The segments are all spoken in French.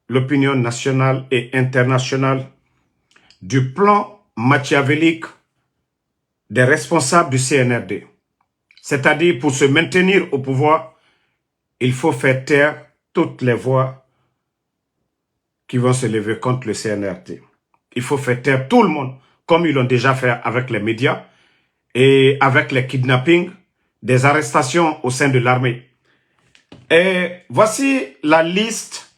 l'opinion nationale et internationale du plan machiavélique des responsables du CNRD. C'est-à-dire, pour se maintenir au pouvoir, il faut faire taire toutes les voix qui vont se lever contre le CNRD. Il faut faire taire tout le monde, comme ils l'ont déjà fait avec les médias et avec les kidnappings, des arrestations au sein de l'armée. Et voici la liste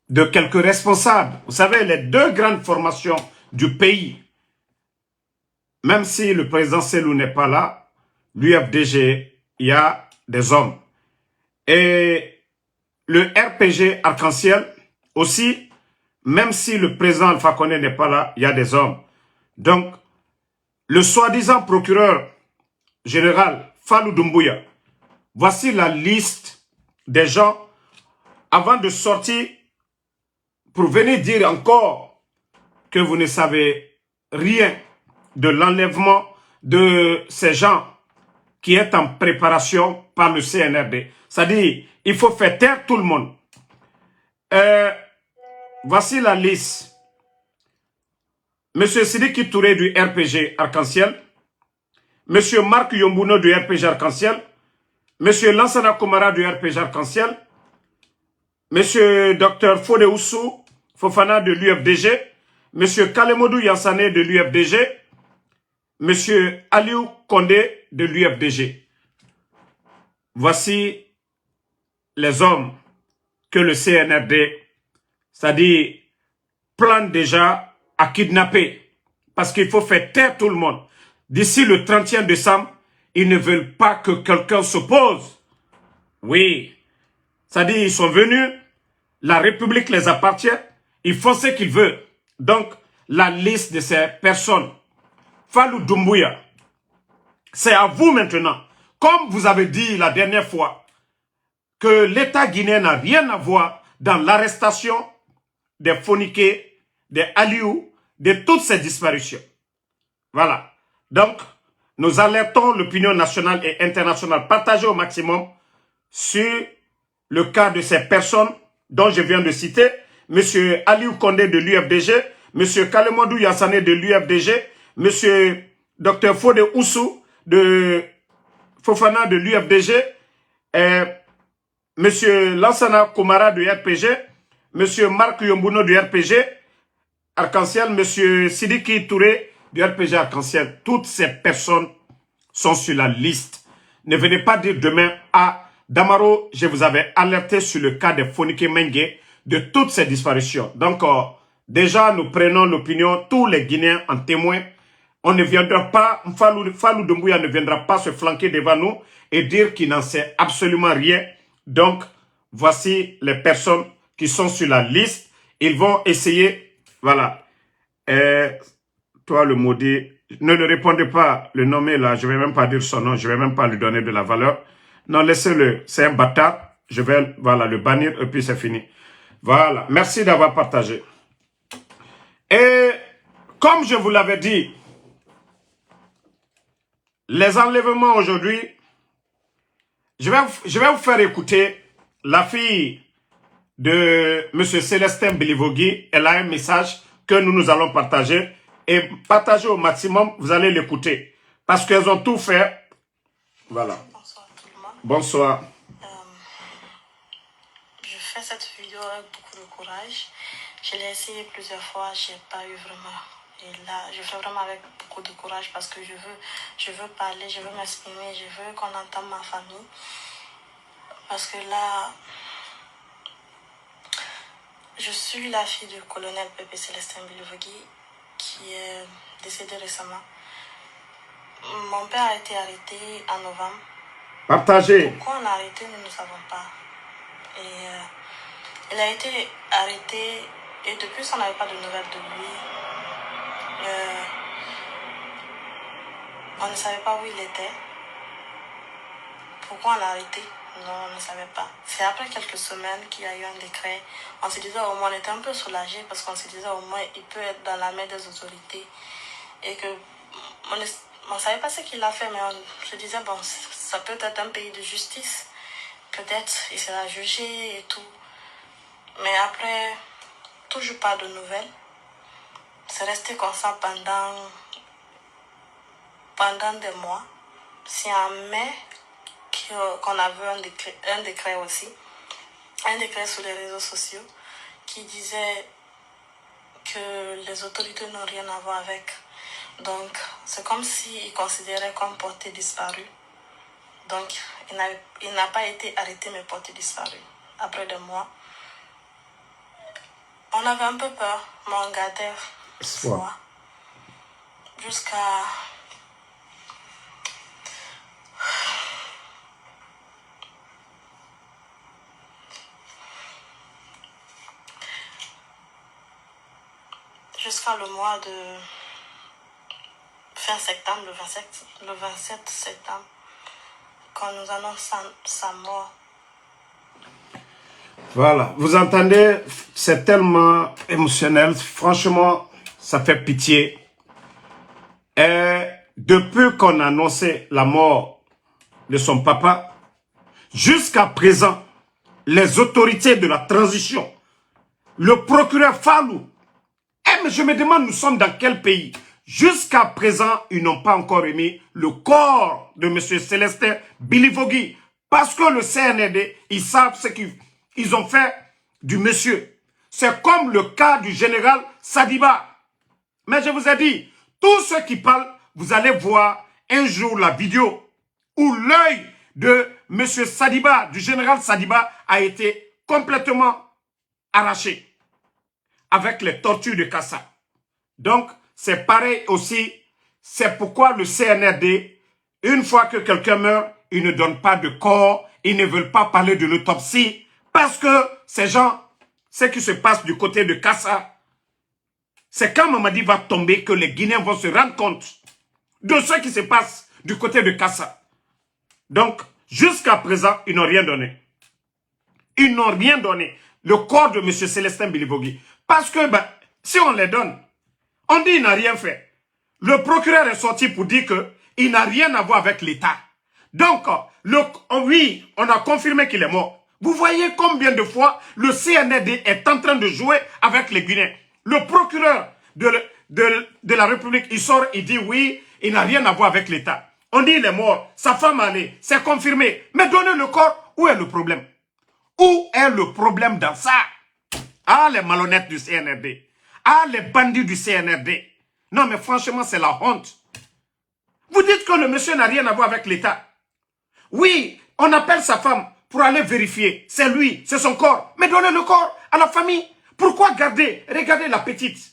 de quelques responsables. Vous savez, les deux grandes formations du pays, même si le président Selou n'est pas là, l'UFDG, il y a des hommes. Et le RPG Arc-en-Ciel aussi, même si le président Alpha Condé n'est pas là, il y a des hommes. Donc, le soi-disant procureur général Fallou Doumbouya, voici la liste des gens avant de sortir pour venir dire encore que vous ne savez rien de l'enlèvement de ces gens qui est en préparation par le CNRD. C'est-à-dire, il faut faire taire tout le monde. Voici la liste. Monsieur Sidiki Touré du RPG Arc-en-Ciel, Monsieur Marc Yombuno du RPG Arc-en-Ciel, Monsieur Lansana Komara du RPG Arc-en-Ciel, Monsieur Dr Fode Oussou Fofana de l'UFDG, Monsieur Kalemodou Yansane de l'UFDG, Monsieur Aliou Condé de l'UFDG. Voici les hommes que le CNRD, c'est-à-dire, plane déjà à kidnapper. Parce qu'il faut faire taire tout le monde. D'ici le 31 décembre, ils ne veulent pas que quelqu'un s'oppose. Oui. C'est-à-dire, ils sont venus, la République les appartient, ils font ce qu'ils veulent. Donc, la liste de ces personnes, Fallou Doumbouya, c'est à vous maintenant. Comme vous avez dit la dernière fois, que l'État guinéen n'a rien à voir dans l'arrestation des Foniké, des Aliou, de toutes ces disparitions. Voilà. Donc, nous alertons l'opinion nationale et internationale partagée au maximum sur le cas de ces personnes dont je viens de citer, M. Aliou Condé de l'UFDG, M. Kalemodou Yassane de l'UFDG, M. Dr Fode Oussou de Fofana de l'UFDG, M. Lansana Komara du RPG, M. Marc Yombuno du RPG, Arc-en-Ciel, M. Sidiki Touré du RPG Arc-en-Ciel. Toutes ces personnes sont sur la liste. Ne venez pas dire demain, ah, Damaro, je vous avais alerté sur le cas de Fonike Mengue, de toutes ces disparitions. Donc, déjà, nous prenons l'opinion, tous les Guinéens en témoin. On ne viendra pas, Fallou Doumbouya ne viendra pas se flanquer devant nous et dire qu'il n'en sait absolument rien. Donc, voici les personnes qui sont sur la liste. Ils vont essayer, voilà. Toi, le maudit, ne le répondez pas, le nommer là, je ne vais même pas dire son nom, je ne vais même pas lui donner de la valeur. Non, laissez-le, c'est un bâtard. Je vais, voilà, le bannir et puis c'est fini. Voilà, merci d'avoir partagé. Et comme je vous l'avais dit, les enlèvements aujourd'hui, je vais vous faire écouter la fille de M. Célestin Bilivogui. Elle a un message que nous allons partager. Et partager au maximum, vous allez l'écouter. Parce qu'elles ont tout fait. Voilà. Bonsoir tout le monde. Bonsoir. Je fais cette vidéo avec beaucoup de courage. Je l'ai essayé plusieurs fois, je n'ai pas eu vraiment. Et là, je fais vraiment avec beaucoup de courage parce que je veux parler, je veux m'exprimer, je veux qu'on entende ma famille. Parce que là, je suis la fille du colonel Pépé Célestin Bilivogui qui est décédé récemment. Mon père a été arrêté en novembre. Partagez. Pourquoi on l'a arrêté, nous ne savons pas. Et il a été arrêté et depuis ça, on n'avait pas de nouvelles de lui. On ne savait pas où il était. Pourquoi on l'a arrêté? Non, on ne savait pas. C'est après quelques semaines qu'il y a eu un décret. On se disait au moins, on était un peu soulagés parce qu'on se disait au moins, il peut être dans la main des autorités. Et que on ne savait pas ce qu'il a fait, mais on se disait, bon, ça peut être un pays de justice. Peut-être il sera jugé et tout. Mais après, toujours pas de nouvelles. C'est resté comme ça pendant des mois. C'est en mai qu'on a vu un décret aussi, un décret sur les réseaux sociaux qui disait que les autorités n'ont rien à voir avec. Donc, c'est comme s'ils considéraient comme porté disparu. Donc, il n'a pas été arrêté mais porté disparu. Après 2 mois, on avait un peu peur, mais on gardait espoir. Jusqu'à... Jusqu'à le mois de fin septembre, le 27 septembre, quand nous annonçons sa mort. Voilà, vous entendez, c'est tellement émotionnel, franchement, ça fait pitié. Et depuis qu'on a annoncé la mort de son papa, jusqu'à présent, les autorités de la transition, le procureur Fallou, mais je me demande, nous sommes dans quel pays? Jusqu'à présent, ils n'ont pas encore remis le corps de M. Célestin Bilivogui. Parce que le CNRD, ils savent ce qu'ils ont fait du monsieur. C'est comme le cas du général Sadiba. Mais je vous ai dit, tous ceux qui parlent, vous allez voir un jour la vidéo où l'œil de M. Sadiba, du général Sadiba, a été complètement arraché avec les tortures de Kassa. Donc, c'est pareil aussi. C'est pourquoi le CNRD, une fois que quelqu'un meurt, ils ne donnent pas de corps, ils ne veulent pas parler de l'autopsie, parce que ces gens, ce qui se passe du côté de Kassa, c'est quand Mamadi va tomber que les Guinéens vont se rendre compte de ce qui se passe du côté de Kassa. Donc, jusqu'à présent, ils n'ont rien donné. Ils n'ont rien donné. Le corps de M. Célestin Bilivogui. Parce que, si on les donne, on dit qu'il n'a rien fait. Le procureur est sorti pour dire qu'il n'a rien à voir avec l'État. Donc, oui, on a confirmé qu'il est mort. Vous voyez combien de fois le CNRD est en train de jouer avec les Guinéens. Le procureur de la République, il sort, il dit oui, il n'a rien à voir avec l'État. On dit il est mort, sa femme en est, c'est confirmé. Mais donnez le corps, où est le problème? Où est le problème dans ça? Ah, les malhonnêtes du CNRD. Ah, les bandits du CNRD. Non, mais franchement, c'est la honte. Vous dites que le monsieur n'a rien à voir avec l'État. Oui, on appelle sa femme pour aller vérifier. C'est lui, c'est son corps. Mais donnez le corps à la famille. Pourquoi garder? Regardez la petite.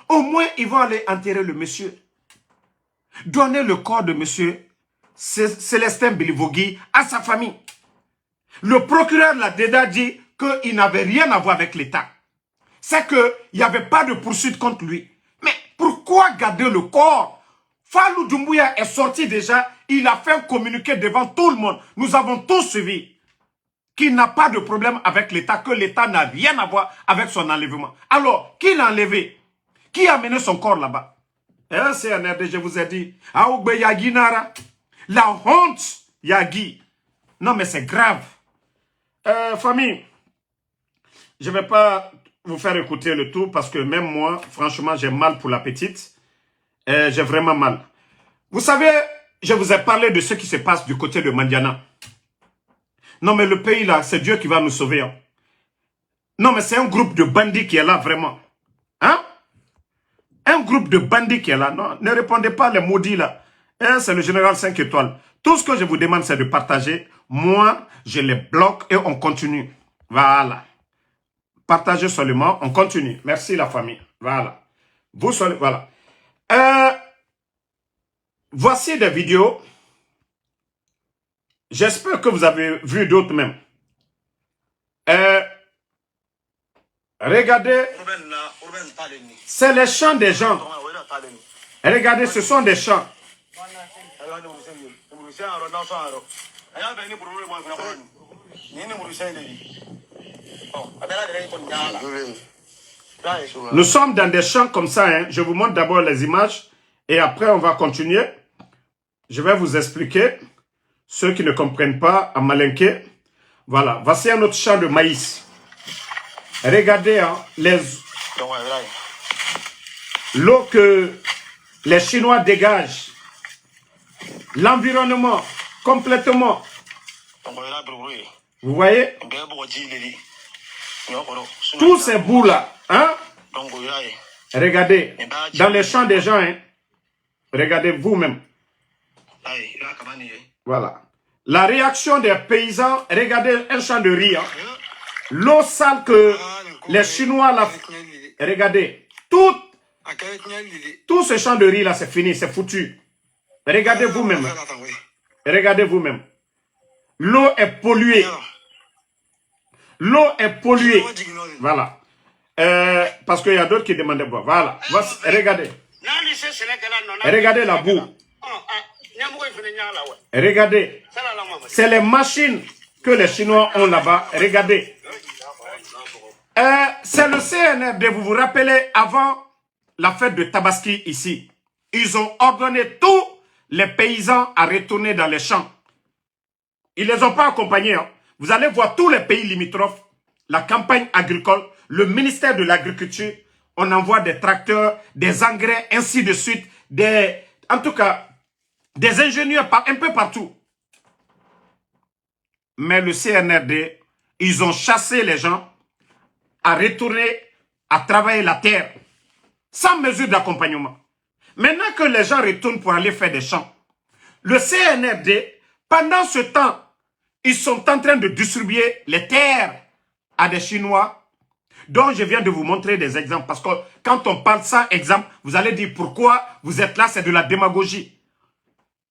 Au moins, ils vont aller enterrer le monsieur. Donnez le corps de monsieur Célestin Bilivogui à sa famille. Le procureur l'a déjà dit qu'il n'avait rien à voir avec l'État. C'est qu'il n'y avait pas de poursuite contre lui. Mais pourquoi garder le corps? Fallou Doumbouya est sorti déjà. Il a fait un communiqué devant tout le monde. Nous avons tous suivi qu'il n'a pas de problème avec l'État, que l'État n'a rien à voir avec son enlèvement. Alors, qui l'a enlevé? Qui a mené son corps là-bas? C'est un RD, je vous ai dit. Aougbe Yagi Nara. La honte, Yagi. Non, mais c'est grave. Famille, je ne vais pas vous faire écouter le tout parce que même moi, franchement, j'ai mal pour la petite. J'ai vraiment mal. Vous savez, je vous ai parlé de ce qui se passe du côté de Mandiana. Non, mais le pays là, c'est Dieu qui va nous sauver. Hein. Non, mais c'est un groupe de bandits qui est là, vraiment. Hein? Un groupe de bandits qui est là. Non, ne répondez pas les maudits là. C'est le général 5 étoiles. Tout ce que je vous demande, c'est de partager. Moi, je les bloque et on continue. Voilà. Partagez seulement, on continue. Merci la famille. Voilà. Vous soyez, voilà. Voici des vidéos. J'espère que vous avez vu d'autres même. Regardez. C'est les chants des gens. Regardez, ce sont des chants. Nous sommes dans des chants comme ça. Hein. Je vous montre d'abord les images et après on va continuer. Je vais vous expliquer. Ceux qui ne comprennent pas, à Malinké. Voilà, voici un autre champ de maïs. Regardez hein, l'eau que les Chinois dégagent, l'environnement complètement. Vous voyez? Tous ces bouts-là, hein? Regardez, dans les champs des gens, hein? Regardez vous-même. Voilà. La réaction des paysans, regardez un champ de riz. Hein? L'eau sale que les Chinois, là, regardez, tout ce champ de riz là, c'est fini, c'est foutu. Regardez vous-même. Regardez vous-même. L'eau est polluée. L'eau est polluée. Voilà. Parce qu'il y a d'autres qui demandent de boire. Voilà. Regardez. Regardez la boue. Regardez. C'est les machines que les Chinois ont là-bas. Regardez. C'est le CNRD, vous vous rappelez, avant la fête de Tabaski ici. Ils ont ordonné tous les paysans à retourner dans les champs. Ils ne les ont pas accompagnés. Hein. Vous allez voir tous les pays limitrophes, la campagne agricole, le ministère de l'Agriculture, on envoie des tracteurs, des engrais, ainsi de suite, en tout cas, des ingénieurs un peu partout. Mais le CNRD, ils ont chassé les gens à retourner à travailler la terre, sans mesure d'accompagnement. Maintenant que les gens retournent pour aller faire des champs, le CNRD, pendant ce temps, ils sont en train de distribuer les terres à des Chinois, dont je viens de vous montrer des exemples. Parce que quand on parle sans exemple, vous allez dire pourquoi vous êtes là, c'est de la démagogie.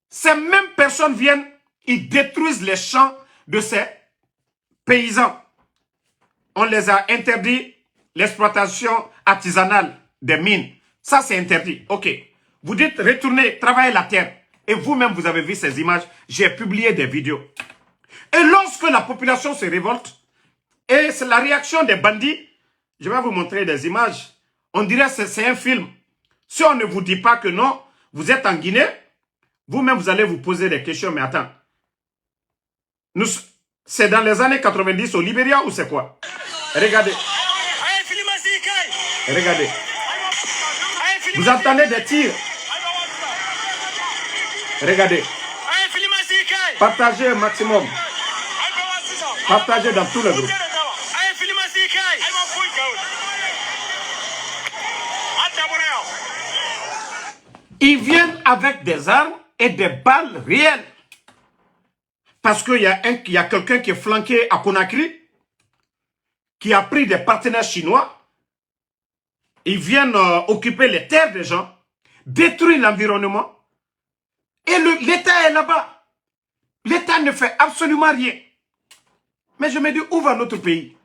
Ces mêmes personnes viennent, ils détruisent les champs de ces paysans. On les a interdit l'exploitation artisanale des mines. Ça, c'est interdit. OK. Vous dites retournez, travaillez la terre. Et vous-même, vous avez vu ces images. J'ai publié des vidéos. Et lorsque la population se révolte, et c'est la réaction des bandits, je vais vous montrer des images. On dirait que c'est un film. Si on ne vous dit pas que non, vous êtes en Guinée, vous-même, vous allez vous poser des questions. Mais attends, c'est dans les années 90 au Libéria ou c'est quoi? Regardez. Regardez. Vous entendez des tirs. Regardez. Partagez un maximum. Partagez dans tous les groupes. Ils viennent avec des armes et des balles réelles. Parce qu'il y a quelqu'un qui est flanqué à Conakry, qui a pris des partenaires chinois. Ils viennent occuper les terres des gens, détruire l'environnement. Et l'État est là-bas. L'État ne fait absolument rien. Mais je me dis, où va notre pays?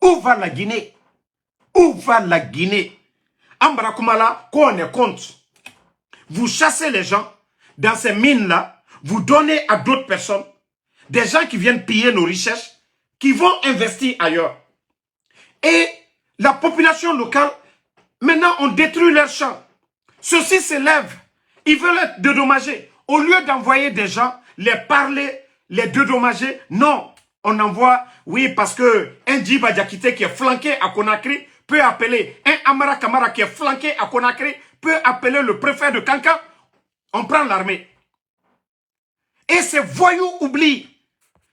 Où va la Guinée? Où va la Guinée? Ambra Kumala, quoi on est contre? Vous chassez les gens dans ces mines-là, vous donnez à d'autres personnes, des gens qui viennent piller nos richesses, qui vont investir ailleurs. Et la population locale, maintenant on détruit leurs champs. Ceux-ci s'élèvent, ils veulent être dédommagés. Au lieu d'envoyer des gens, les parler, les dédommager, non. On envoie, oui, parce que un Djiba Diakité qui est flanqué à Conakry peut appeler, un Amara Kamara qui est flanqué à Conakry peut appeler le préfet de Kankan. On prend l'armée. Et ces voyous oublient.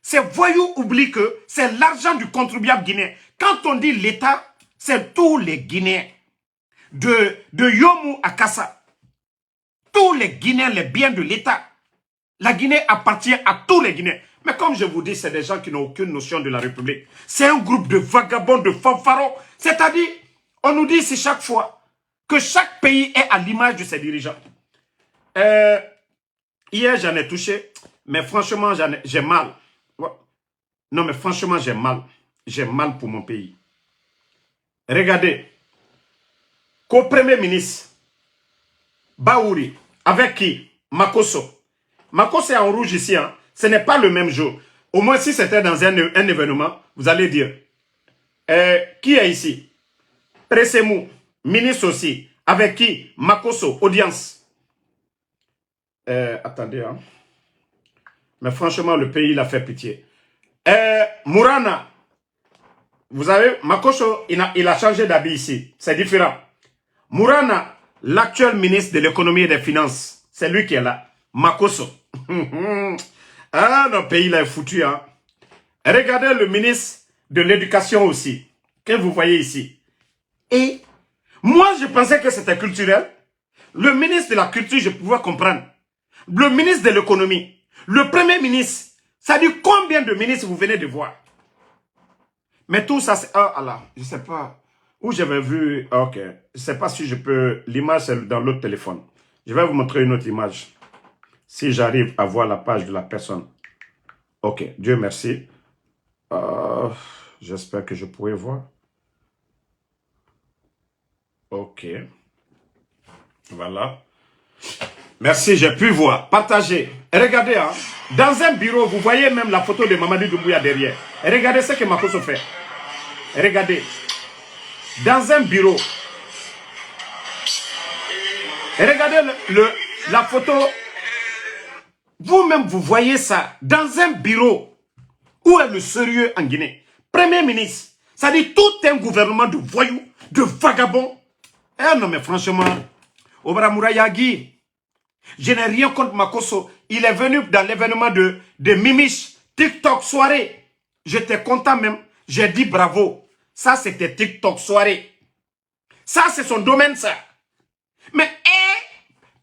Ces voyous oublient que c'est l'argent du contribuable guinéen. Quand on dit l'État, c'est tous les Guinéens. De Yomu à Kassa. Tous les Guinéens, les biens de l'État. La Guinée appartient à tous les Guinéens. Mais comme je vous dis, c'est des gens qui n'ont aucune notion de la République. C'est un groupe de vagabonds, de fanfarons. C'est-à-dire, on nous dit ici chaque fois que chaque pays est à l'image de ses dirigeants. Hier, j'en ai touché, mais franchement, j'ai mal. Non, mais franchement, j'ai mal. J'ai mal pour mon pays. Regardez, qu'au Premier ministre, Baouri, avec qui? Makosso. Makosso est en rouge ici, hein. Ce n'est pas le même jour. Au moins, si c'était dans un événement, vous allez dire, qui est ici? Pressemou, ministre aussi. Avec qui? Makosso, audience. Attendez, hein. Mais franchement, le pays, il a fait pitié. Mourana, Vous savez, Makoso, il a changé d'habit ici. C'est différent. Mourana, l'actuel ministre de l'économie et des finances, c'est lui qui est là. Makoso. Ah, notre pays là est foutu. Hein. Regardez le ministre de l'éducation aussi, que vous voyez ici. Et moi, je pensais que c'était culturel. Le ministre de la culture, je pouvais comprendre. Le ministre de l'économie, le premier ministre, ça dit combien de ministres vous venez de voir? Mais tout ça, c'est... Ah, là, je ne sais pas. Où j'avais vu... Ok. Je ne sais pas si je peux... L'image, c'est dans l'autre téléphone. Je vais vous montrer une autre image. Si j'arrive à voir la page de la personne. Ok. Dieu merci. J'espère que je pourrai voir. Ok. Voilà. Merci, j'ai pu voir. Partagez. Et regardez, hein, dans un bureau, vous voyez même la photo de Mamadi Doumbouya derrière. Et regardez ce que Makoso fait. Et regardez. Dans un bureau. Et regardez la photo. Vous-même, vous voyez ça. Dans un bureau. Où est le sérieux en Guinée? Premier ministre. Ça dit tout un gouvernement de voyous, de vagabonds. Eh non, mais franchement, Obara Mourayagi, je n'ai rien contre Makoso. Il est venu dans l'événement de Mimiche, TikTok soirée. J'étais content même. J'ai dit bravo. Ça, c'était TikTok soirée. Ça, c'est son domaine, ça. Mais,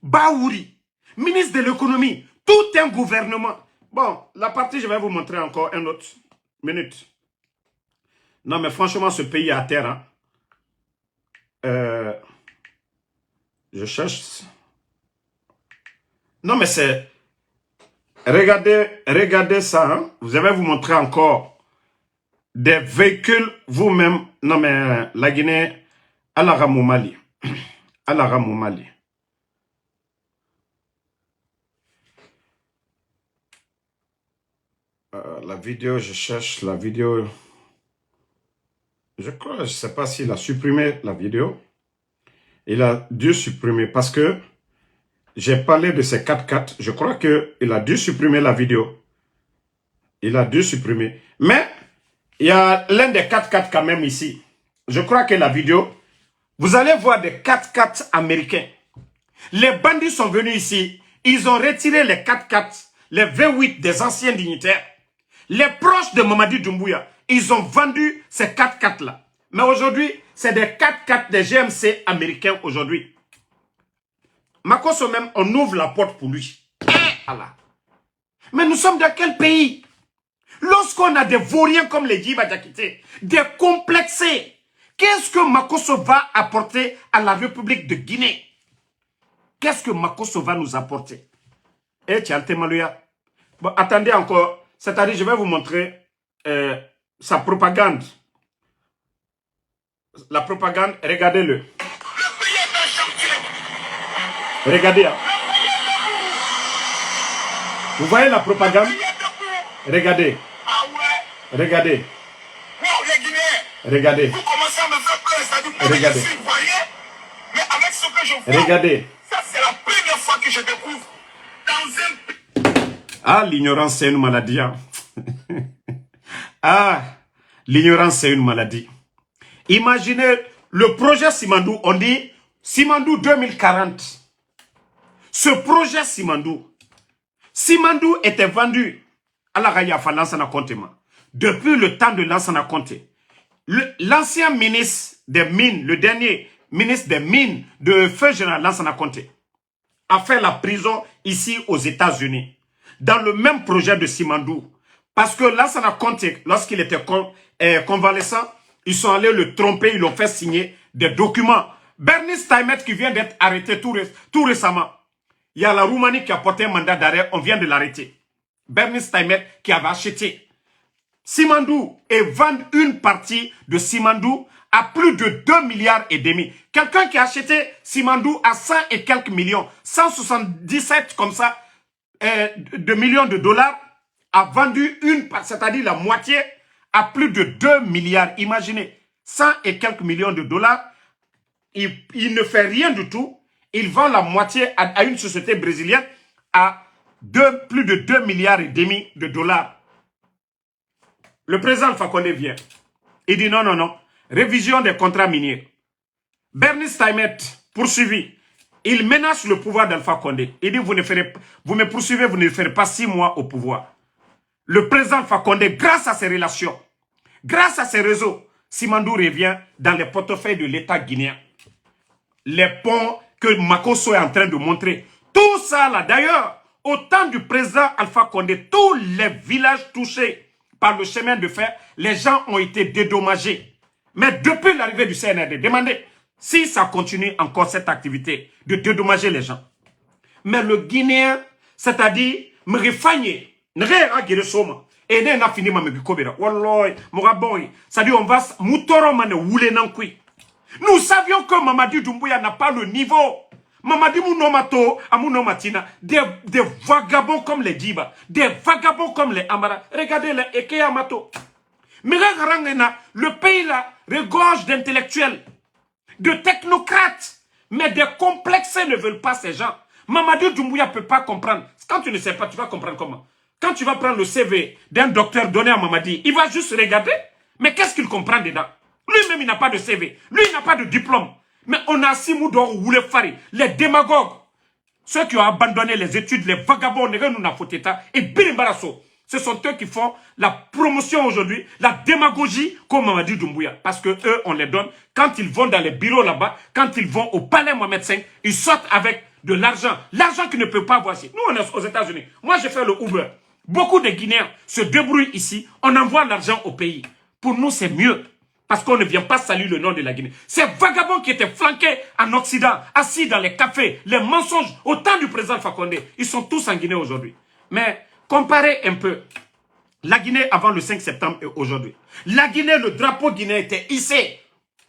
Baouri, ministre de l'économie, tout un gouvernement. Bon, la partie, je vais vous montrer encore une autre minute. Non, mais franchement, ce pays est à terre. Hein. Je cherche. Non, mais c'est... Regardez ça. Hein. Vous allez vous montrer encore des véhicules vous-même. Non, mais la Guinée, à la Ramoumali. À la Ramoumali. La vidéo, je cherche la vidéo. Je crois, je ne sais pas s'il a supprimé la vidéo. Il a dû supprimer parce que j'ai parlé de ces 4x4. Je crois qu'il a dû supprimer la vidéo. Il a dû supprimer. Mais il y a l'un des 4x4 quand même ici. Je crois que la vidéo, vous allez voir des 4x4 américains. Les bandits sont venus ici. Ils ont retiré les 4x4, les V8 des anciens dignitaires. Les proches de Mamadi Doumbouya, ils ont vendu ces 4x4 là. Mais aujourd'hui, c'est des 4x4 des GMC américains aujourd'hui. Makoso même, on ouvre la porte pour lui. Allah. Mais nous sommes dans quel pays? Lorsqu'on a des vauriens comme les Djiba Diakité, des complexés, qu'est-ce que Makoso va apporter à la République de Guinée? Qu'est-ce que Makoso va nous apporter? Eh, Tchalte Malouya. Bon, attendez encore. C'est-à-dire, je vais vous montrer sa propagande. La propagande, regardez-le. Regardez. Hein. Vous voyez la propagande? Regardez. Regardez. Regardez. Vous commencez à me faire peur, c'est-à-dire que regardez. Je suis voyant, mais avec ce que je vois, regardez. Ça c'est la première fois que je découvre dans un... Ah, l'ignorance c'est une maladie. Hein. Ah, l'ignorance c'est une maladie. Imaginez le projet Simandou, on dit Simandou 2040. Ce projet Simandou était vendu à la Rayafa Lansana Kontema. Depuis le temps de Lansana Conté. L'ancien ministre des Mines, le dernier ministre des Mines de Feu Général Lansana Conté, a fait la prison ici aux États-Unis. Dans le même projet de Simandou. Parce que Lansana Conté, lorsqu'il était convalescent, ils sont allés le tromper, ils l'ont fait signer des documents. Bernice Taimet qui vient d'être arrêté tout récemment. Il y a la Roumanie qui a porté un mandat d'arrêt, on vient de l'arrêter. Bernice Taimet qui avait acheté Simandou et vendre une partie de Simandou à plus de 2 milliards et demi. Quelqu'un qui a acheté Simandou à 100 et quelques millions, 177 comme ça, de millions de dollars, a vendu une part, c'est-à-dire la moitié, à plus de 2 milliards. Imaginez, 100 et quelques millions de dollars, il ne fait rien du tout. Il vend la moitié à une société brésilienne à plus de 2 milliards et demi de dollars. Le président Alpha Condé vient. Il dit non, non, non. Révision des contrats miniers. Bernice Taimet, poursuivi. Il menace le pouvoir d'Alpha Condé. Il dit, vous me poursuivez, vous ne ferez pas 6 mois au pouvoir. Le président Alpha Condé, grâce à ses relations, grâce à ses réseaux, Simandou revient dans les portefeuilles de l'État guinéen. Les ponts que Makosso est en train de montrer. Tout ça là, d'ailleurs, au temps du président Alpha Condé, tous les villages touchés par le chemin de fer, les gens ont été dédommagés. Mais depuis l'arrivée du CNRD, demandez si ça continue encore cette activité de dédommager les gens. Mais le Guinéen, c'est-à-dire, me refagner, ne réagir soma. Et n'a fini ma mebikobera. Walloy, moraboy. C'est-à-dire, on va moutoro mane woule nankui. Nous savions que Mamadi Doumbouya n'a pas le niveau. Mamadi Mounomato, Amounomatina, des vagabonds comme les Djiba, des vagabonds comme les Amara. Regardez les Ekeyamato. Mais le pays là regorge d'intellectuels, de technocrates. Mais des complexés ne veulent pas ces gens. Mamadi Doumbouya ne peut pas comprendre. Quand tu ne sais pas, tu vas comprendre comment. Quand tu vas prendre le CV d'un docteur donné à Mamadi, il va juste regarder. Mais qu'est-ce qu'il comprend dedans? Lui-même, il n'a pas de CV. Lui, il n'a pas de diplôme. Mais on a Simoudor ou les Fari, les démagogues, ceux qui ont abandonné les études, les vagabonds, et Bilimbarasso. Ce sont eux qui font la promotion aujourd'hui, la démagogie comme Mamadi Doumbouya. Parce que eux, on les donne. Quand ils vont dans les bureaux là-bas, quand ils vont au palais Mohamed V, ils sortent avec de l'argent. L'argent qu'ils ne peuvent pas avoir ici. Nous, on est aux États-Unis. Moi, j'ai fait le Uber. Beaucoup de Guinéens se débrouillent ici. On envoie l'argent au pays. Pour nous, c'est mieux. Parce qu'on ne vient pas saluer le nom de la Guinée. Ces vagabonds qui étaient flanqués en Occident, assis dans les cafés, les mensonges, au temps du président Fakonde, ils sont tous en Guinée aujourd'hui. Mais comparez un peu la Guinée avant le 5 septembre et aujourd'hui. La Guinée, le drapeau guinéen était hissé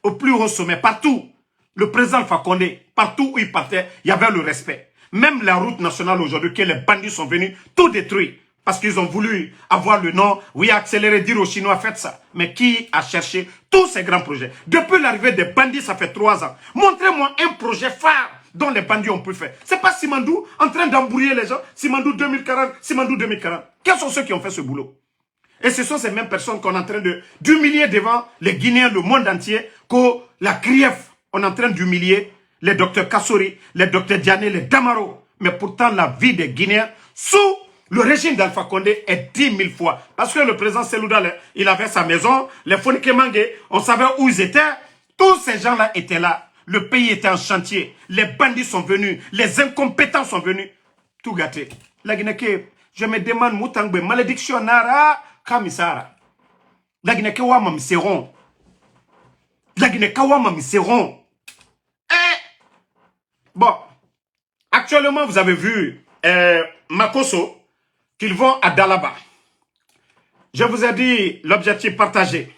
au plus haut sommet, partout. Le président Fakonde, partout où il partait, il y avait le respect. Même la route nationale aujourd'hui, que les bandits sont venus tout détruire. Parce qu'ils ont voulu avoir le nom, oui, accélérer, dire aux Chinois, faites ça. Mais qui a cherché tous ces grands projets? Depuis l'arrivée des bandits, ça fait 3 ans. Montrez-moi un projet phare dont les bandits ont pu faire. C'est pas Simandou en train d'embrouiller les gens. Simandou 2040, Simandou 2040. Quels sont ceux qui ont fait ce boulot? Et ce sont ces mêmes personnes qu'on est en train d'humilier devant les Guinéens, le monde entier, que la CRIEF, on est en train d'humilier les docteurs Kassori, les docteurs Diané, les Damaro. Mais pourtant, la vie des Guinéens, sous le régime d'Alpha Condé est 10 000 fois. Parce que le président Selouda, il avait sa maison, les Fonike Mangé, on savait où ils étaient. Tous ces gens-là étaient là. Le pays était en chantier. Les bandits sont venus. Les incompétents sont venus. Tout gâté. La Guinée, je me demande, Moutangbe, malédiction nara, kamisara. La Guinée, wama miseron. La Guinée, wama miseron. Bon. Actuellement, vous avez vu Makosso, qu'ils vont à Dalaba. Je vous ai dit l'objectif partagé.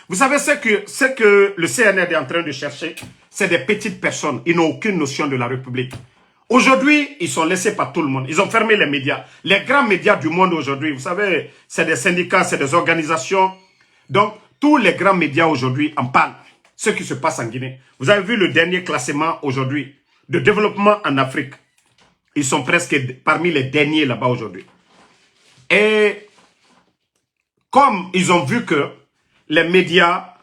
Vous savez ce que le CNRD est en train de chercher, c'est des petites personnes. Ils n'ont aucune notion de la République. Aujourd'hui, ils sont laissés par tout le monde. Ils ont fermé les médias. Les grands médias du monde aujourd'hui, vous savez, c'est des syndicats, c'est des organisations. Donc, tous les grands médias aujourd'hui en parlent. Ce qui se passe en Guinée. Vous avez vu le dernier classement aujourd'hui de développement en Afrique. Ils sont presque parmi les derniers là-bas aujourd'hui. Et comme ils ont vu que les médias,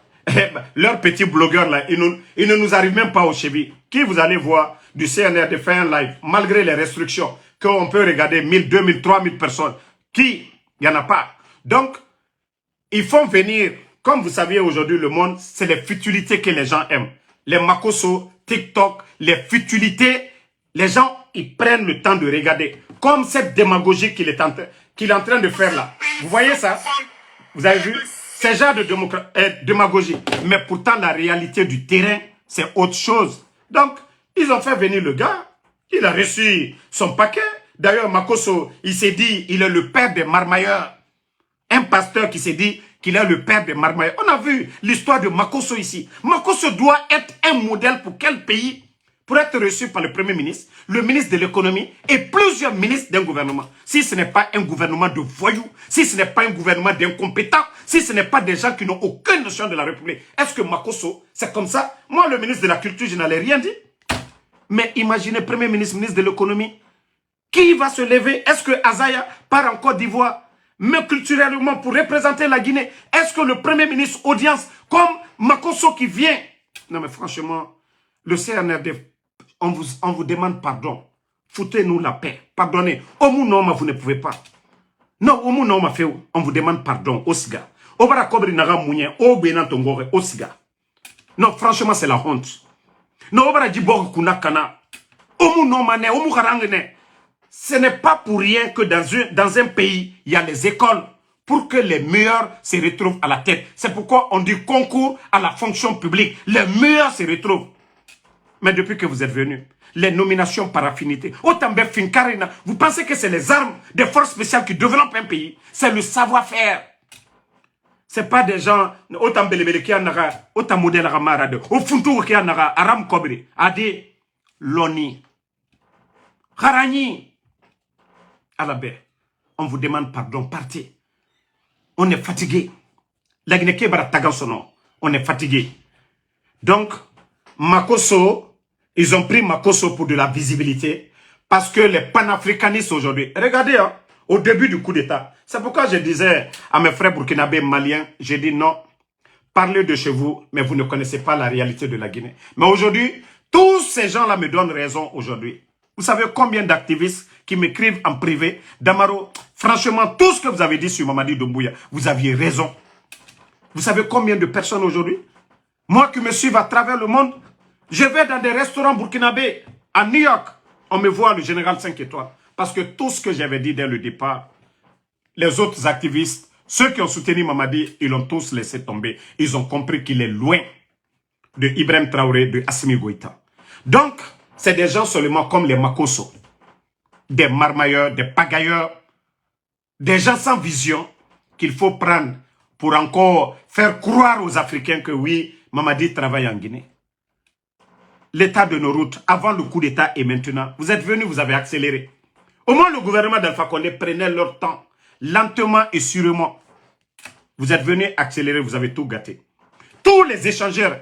leurs petits blogueurs là, ils ne nous arrivent même pas au chevilles. Qui vous allez voir du CNRD faire un live, malgré les restrictions, qu'on peut regarder 1000, 2000, 3000 personnes. Qui? Il n'y en a pas. Donc, ils font venir, comme vous savez aujourd'hui, le monde, c'est les futilités que les gens aiment. Les Makosso, TikTok, les futilités, les gens, ils prennent le temps de regarder. Comme cette démagogie qu'il est en train de faire là. Vous voyez ça? Vous avez vu? C'est genre de démagogie. Mais pourtant, la réalité du terrain, c'est autre chose. Donc, ils ont fait venir le gars. Il a reçu son paquet. D'ailleurs, Makosso, il s'est dit, il est le père des marmailleurs. Un pasteur qui s'est dit qu'il est le père des marmailleurs. On a vu l'histoire de Makosso ici. Makosso doit être un modèle pour quel pays? Pour être reçu par le Premier ministre, le ministre de l'économie et plusieurs ministres d'un gouvernement. Si ce n'est pas un gouvernement de voyous, si ce n'est pas un gouvernement d'incompétents, si ce n'est pas des gens qui n'ont aucune notion de la République, est-ce que Makosso, c'est comme ça? Moi, le ministre de la Culture, je n'allais rien dire. Mais imaginez, Premier ministre, ministre de l'économie, qui va se lever? Est-ce que Azaya part en Côte d'Ivoire? mais culturellement pour représenter la Guinée. Est-ce que le Premier ministre audience, comme Makosso qui vient... Non mais franchement, le CNRD, on vous demande pardon. Foutez-nous la paix. Pardonnez. Omu non, vous ne pouvez pas. Non, Omu non, on vous demande pardon. Osiga. Obara kobri naga mounyen. Obenan tongore. Osiga. Non, franchement, c'est la honte. Non, Obara djibor kunakana. Omu non, mané. Omu karangene. Ce n'est pas pour rien que dans un pays, il y a les écoles pour que les meilleurs se retrouvent à la tête. C'est pourquoi on dit concours à la fonction publique. Les meilleurs se retrouvent. Mais depuis que vous êtes venus, les nominations par affinité, vous pensez que c'est les armes des forces spéciales qui développent un pays? C'est le savoir-faire. Ce n'est pas des gens, autant belebele qui en a, autant modèle ramarade, au funtou qui en a, aram kobri, adi, loni, harani. À la baie, on vous demande pardon, partez. On est fatigué. La Guinée bara tagansono, on est fatigué. Donc, Makosso, ils ont pris Makosso pour de la visibilité parce que les panafricanistes aujourd'hui, regardez, hein, au début du coup d'État, c'est pourquoi je disais à mes frères burkinabés maliens, j'ai dit non, parlez de chez vous, mais vous ne connaissez pas la réalité de la Guinée. Mais aujourd'hui, tous ces gens-là me donnent raison aujourd'hui. Vous savez combien d'activistes qui m'écrivent en privé, Damaro, franchement, tout ce que vous avez dit sur Mamadi Doumbouya, vous aviez raison. Vous savez combien de personnes aujourd'hui? Moi qui me suivent à travers le monde, je vais dans des restaurants burkinabés, à New York, on me voit le général 5 étoiles. Parce que tout ce que j'avais dit dès le départ, les autres activistes, ceux qui ont soutenu Mamadi, ils l'ont tous laissé tomber. Ils ont compris qu'il est loin de Ibrahim Traoré, de Assimi Goïta. Donc, c'est des gens seulement comme les Makosso, des marmailleurs, des pagailleurs, des gens sans vision qu'il faut prendre pour encore faire croire aux Africains que oui, Mamadi travaille en Guinée. L'état de nos routes, avant le coup d'État et maintenant, vous êtes venus, vous avez accéléré. Au moins le gouvernement d'Alpha Condé prenait leur temps, lentement et sûrement. Vous êtes venus accélérer, vous avez tout gâté. Tous les échangeurs,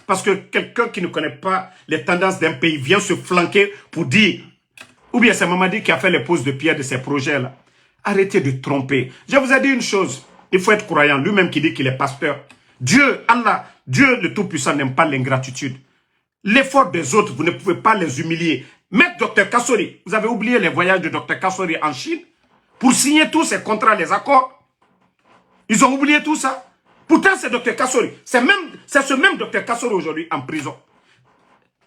parce que quelqu'un qui ne connaît pas les tendances d'un pays vient se flanquer pour dire, ou bien c'est Mamadi qui a fait les poses de pierre de ces projets-là. Arrêtez de tromper. Je vous ai dit une chose, il faut être croyant, lui-même qui dit qu'il est pasteur. Dieu, Allah, Dieu le Tout-Puissant n'aime pas l'ingratitude. L'effort des autres, vous ne pouvez pas les humilier. Maître Dr Kassori, vous avez oublié les voyages de Dr Kassori en Chine pour signer tous ces contrats, les accords. Ils ont oublié tout ça. Pourtant, c'est Dr Kassori. C'est ce même Dr Kassori aujourd'hui en prison.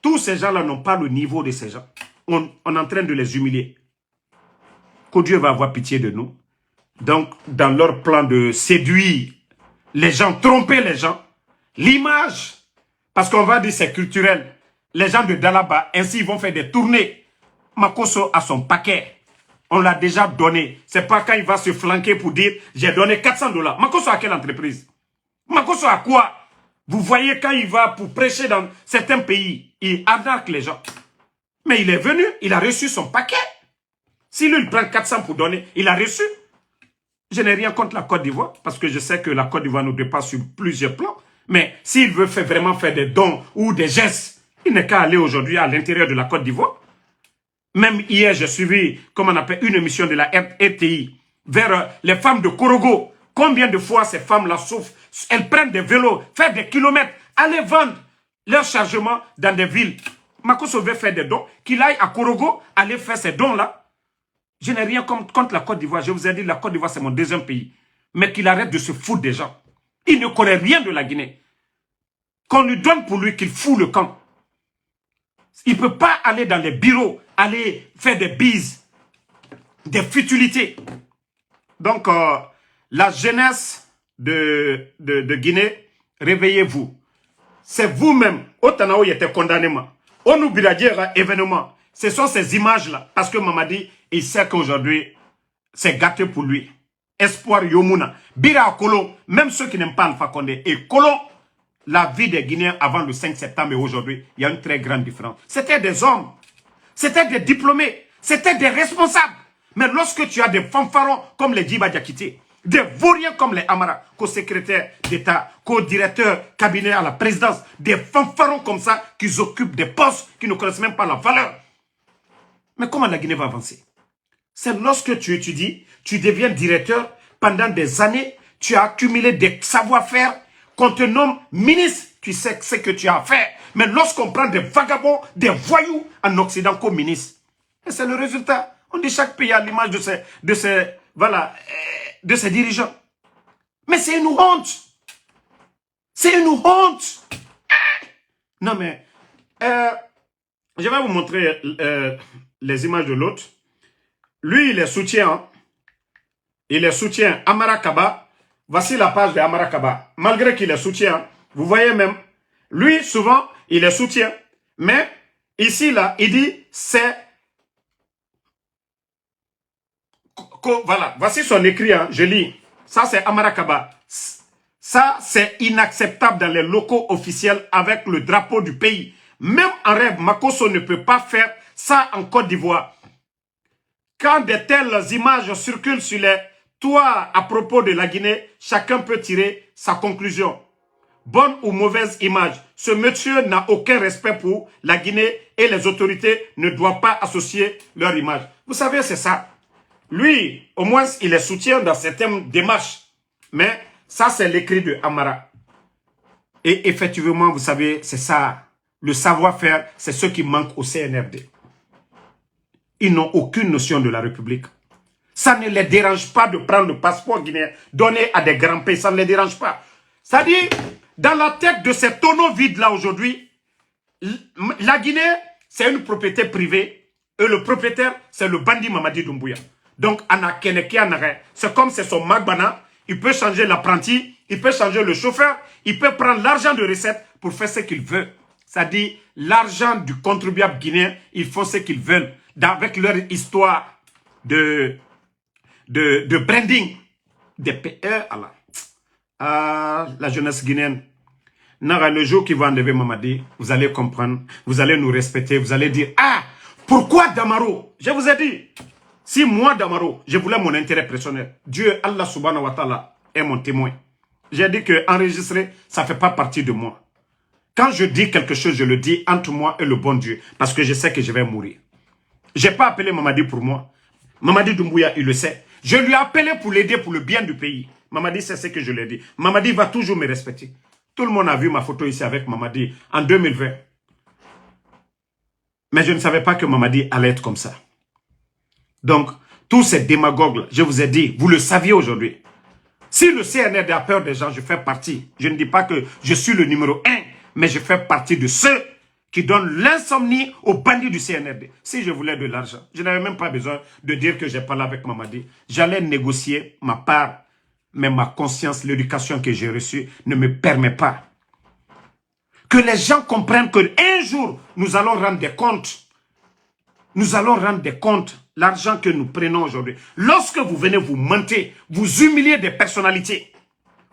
Tous ces gens-là n'ont pas le niveau de ces gens. On est en train de les humilier. Que Dieu va avoir pitié de nous. Donc, dans leur plan de séduire les gens, tromper les gens, l'image, parce qu'on va dire c'est culturel, les gens de Dalaba, ainsi ils vont faire des tournées. Makosso a son paquet. On l'a déjà donné. C'est pas quand il va se flanquer pour dire j'ai donné $400. Makosso a quelle entreprise? Makosso a quoi? Vous voyez quand il va pour prêcher dans certains pays, il arnaque les gens. Mais il est venu, il a reçu son paquet. Si lui il prend 400 pour donner, il a reçu. Je n'ai rien contre la Côte d'Ivoire, parce que je sais que la Côte d'Ivoire nous dépasse sur plusieurs plans. Mais s'il veut vraiment faire des dons ou des gestes, il n'est qu'à aller aujourd'hui à l'intérieur de la Côte d'Ivoire. Même hier, j'ai suivi, comme on appelle, une émission de la RTI vers les femmes de Korogo. Combien de fois ces femmes-là souffrent? Elles prennent des vélos, faire des kilomètres, aller vendre leur chargement dans des villes. Makosso veut faire des dons, qu'il aille à Korogo, aller faire ces dons-là. Je n'ai rien contre la Côte d'Ivoire. Je vous ai dit, la Côte d'Ivoire, c'est mon deuxième pays. Mais qu'il arrête de se foutre des gens. Il ne connaît rien de la Guinée. Qu'on lui donne pour lui qu'il fout le camp. Il ne peut pas aller dans les bureaux, aller faire des bises, des futilités. Donc, la jeunesse de Guinée, réveillez-vous. C'est vous-même. Otanao était condamné. On nous dire événement. Ce sont ces images-là. Parce que Mamadi, il sait qu'aujourd'hui, c'est gâté pour lui. Espoir Yomuna. Bira Kolon, même ceux qui n'aiment pas Alpha Condé. Et Kolon, la vie des Guinéens avant le 5 septembre et aujourd'hui, il y a une très grande différence. C'était des hommes. C'était des diplômés. C'était des responsables. Mais lorsque tu as des fanfarons comme les Djiba Diakité, des vauriens comme les Amara, co-secrétaires d'État, co-directeurs cabinet à la présidence, des fanfarons comme ça qui occupent des postes qui ne connaissent même pas la valeur. Mais comment la Guinée va avancer? C'est lorsque tu étudies, tu deviens directeur, pendant des années, tu as accumulé des savoir-faire, qu'on te nomme ministre, tu sais ce que tu as fait. Mais lorsqu'on prend des vagabonds, des voyous en Occident comme ministre, c'est le résultat. On dit chaque pays a l'image de ses dirigeants. Mais c'est une honte. C'est une honte. Non mais, je vais vous montrer les images de l'autre. Lui, il est soutien. Il est soutien Amara Kaba. Voici la page de Amara Kaba. Malgré qu'il est soutien, vous voyez même, lui, souvent, il est soutien. Mais, ici, là, il dit, c'est... Voilà, voici son écrit, hein, je lis. Ça, c'est Amara Kaba. Ça, c'est inacceptable dans les locaux officiels avec le drapeau du pays. Même en rêve, Makosso ne peut pas faire ça en Côte d'Ivoire. Quand de telles images circulent sur les toits à propos de la Guinée, chacun peut tirer sa conclusion. Bonne ou mauvaise image, ce monsieur n'a aucun respect pour la Guinée et les autorités ne doivent pas associer leur image. Vous savez, c'est ça. Lui, au moins, il est soutien dans certaines démarches. Mais ça, c'est l'écrit de Amara. Et effectivement, vous savez, c'est ça. Le savoir-faire, c'est ce qui manque au CNRD. Ils n'ont aucune notion de la République. Ça ne les dérange pas de prendre le passeport guinéen, donné à des grands pays. Ça ne les dérange pas. C'est-à-dire, dans la tête de ces tonneaux vides-là aujourd'hui, la Guinée, c'est une propriété privée. Et le propriétaire, c'est le bandit Mamadi Doumbouya. Donc, c'est comme c'est son Magbana. Il peut changer l'apprenti, il peut changer le chauffeur, il peut prendre l'argent de recette pour faire ce qu'il veut. C'est-à-dire, l'argent du contribuable guinéen, ils font ce qu'ils veulent. Avec leur histoire de branding. La jeunesse guinéenne. Nara, le jour qui va enlever Mamadi, vous allez comprendre, vous allez nous respecter, vous allez dire, ah, pourquoi Damaro? Je vous ai dit, si moi, Damaro, je voulais mon intérêt personnel, Dieu, Allah subhanahu wa ta'ala, est mon témoin. J'ai dit que enregistrer, ça ne fait pas partie de moi. Quand je dis quelque chose, je le dis entre moi et le bon Dieu, parce que je sais que je vais mourir. Je n'ai pas appelé Mamadi pour moi. Mamadi Doumbouya, il le sait. Je lui ai appelé pour l'aider pour le bien du pays. Mamadi, c'est ce que je lui ai dit. Mamadi va toujours me respecter. Tout le monde a vu ma photo ici avec Mamadi en 2020. Mais je ne savais pas que Mamadi allait être comme ça. Donc, tous ces démagogues, je vous ai dit, vous le saviez aujourd'hui. Si le CNRD a peur des gens, je fais partie. Je ne dis pas que je suis le numéro 1, mais je fais partie de ceux qui donnent l'insomnie aux bandits du CNRD. Si je voulais de l'argent, je n'avais même pas besoin de dire que j'ai parlé avec Mamadi. J'allais négocier ma part, mais ma conscience, l'éducation que j'ai reçue ne me permet pas. Que les gens comprennent qu'un jour, nous allons rendre des comptes. Nous allons rendre des comptes. L'argent que nous prenons aujourd'hui. Lorsque vous venez vous mentir, vous humiliez des personnalités.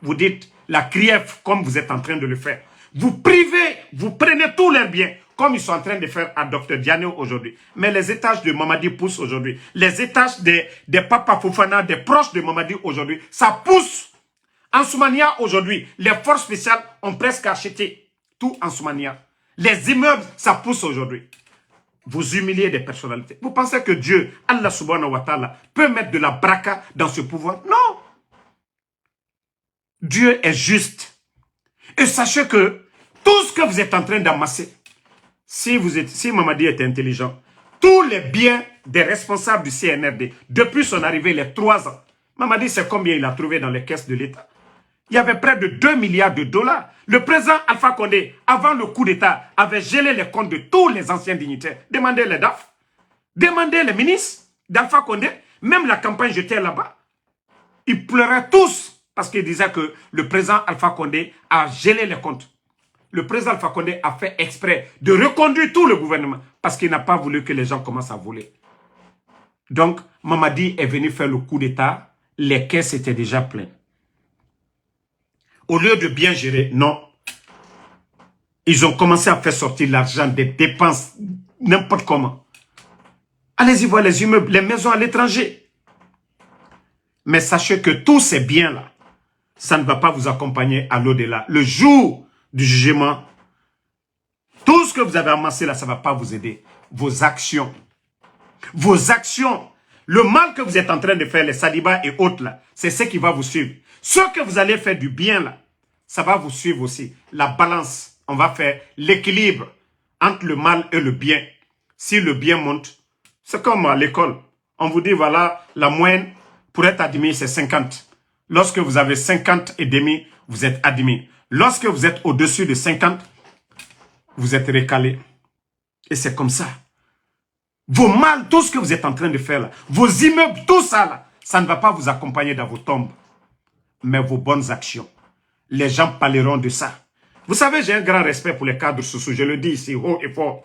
Vous dites la criève comme vous êtes en train de le faire. Vous privez, vous prenez tous leurs biens, comme ils sont en train de faire à Dr Diano aujourd'hui. Mais les étages de Mamadi poussent aujourd'hui. Les étages des Papa Fofana, des proches de Mamadi aujourd'hui, ça pousse. En Soumania aujourd'hui, les forces spéciales ont presque acheté tout en Soumania. Les immeubles, ça pousse aujourd'hui. Vous humiliez des personnalités. Vous pensez que Dieu, Allah subhanahu wa ta'ala, peut mettre de la braca dans ce pouvoir? Non. Dieu est juste. Et sachez que tout ce que vous êtes en train d'amasser, si Mamadi est intelligent, tous les biens des responsables du CNRD, depuis son arrivée, les 3 ans, Mamadi, c'est combien il a trouvé dans les caisses de l'État? Il y avait près de 2 milliards de dollars. Le président Alpha Condé, avant le coup d'État, avait gelé les comptes de tous les anciens dignitaires. Demandez les DAF, demandez les ministres d'Alpha Condé, même la campagne j'étais là-bas. Ils pleuraient tous parce qu'ils disaient que le président Alpha Condé a gelé les comptes. Le président Alpha Condé a fait exprès de reconduire tout le gouvernement parce qu'il n'a pas voulu que les gens commencent à voler. Donc, Mamadi est venu faire le coup d'État, les caisses étaient déjà pleines. Au lieu de bien gérer, non. Ils ont commencé à faire sortir l'argent des dépenses, n'importe comment. Allez-y voir les immeubles, les maisons à l'étranger. Mais sachez que tous ces biens-là, ça ne va pas vous accompagner à l'au-delà. Le jour du jugement, tout ce que vous avez amassé là, ça ne va pas vous aider. Vos actions, Le mal que vous êtes en train de faire, les Sadiba et autres là, c'est ce qui va vous suivre. Ce que vous allez faire du bien là, ça va vous suivre aussi. La balance, on va faire l'équilibre entre le mal et le bien. Si le bien monte, c'est comme à l'école. On vous dit, voilà, la moyenne pour être admis, c'est 50. Lorsque vous avez 50 et demi, vous êtes admis. Lorsque vous êtes au-dessus de 50, vous êtes recalé. Et c'est comme ça. Vos mal, tout ce que vous êtes en train de faire là, vos immeubles, tout ça là, ça ne va pas vous accompagner dans vos tombes. Mais vos bonnes actions. Les gens parleront de ça. Vous savez, j'ai un grand respect pour les cadres Soussou. Je le dis ici haut et fort.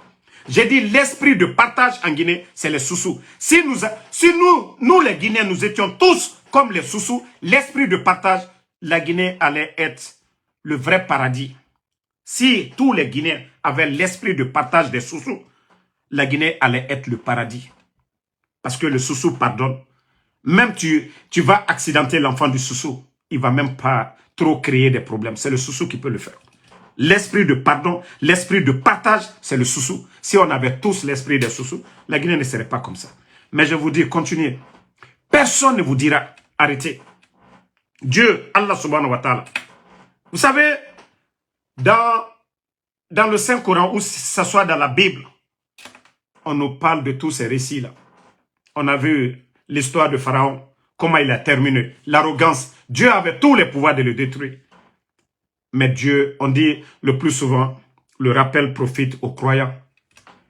J'ai dit l'esprit de partage en Guinée, c'est les Soussou. Si nous les Guinéens, nous étions tous comme les Soussou, l'esprit de partage, la Guinée allait être le vrai paradis. Si tous les Guinéens avaient l'esprit de partage des Soussou, la Guinée allait être le paradis. Parce que le Soussou pardonne. Même tu vas accidenter l'enfant du Soussou, il ne va même pas trop créer des problèmes. C'est le Soussou qui peut le faire. L'esprit de pardon, l'esprit de partage, c'est le Soussou. Si on avait tous l'esprit des Soussou, la Guinée ne serait pas comme ça. Mais je vous dis, continuez. Personne ne vous dira, arrêtez. Dieu, Allah subhanahu wa ta'ala. Vous savez, dans le Saint-Coran, ou si ce soit dans la Bible, on nous parle de tous ces récits-là. On a vu l'histoire de Pharaon, comment il a terminé, l'arrogance. Dieu avait tous les pouvoirs de le détruire. Mais Dieu, on dit le plus souvent, le rappel profite aux croyants.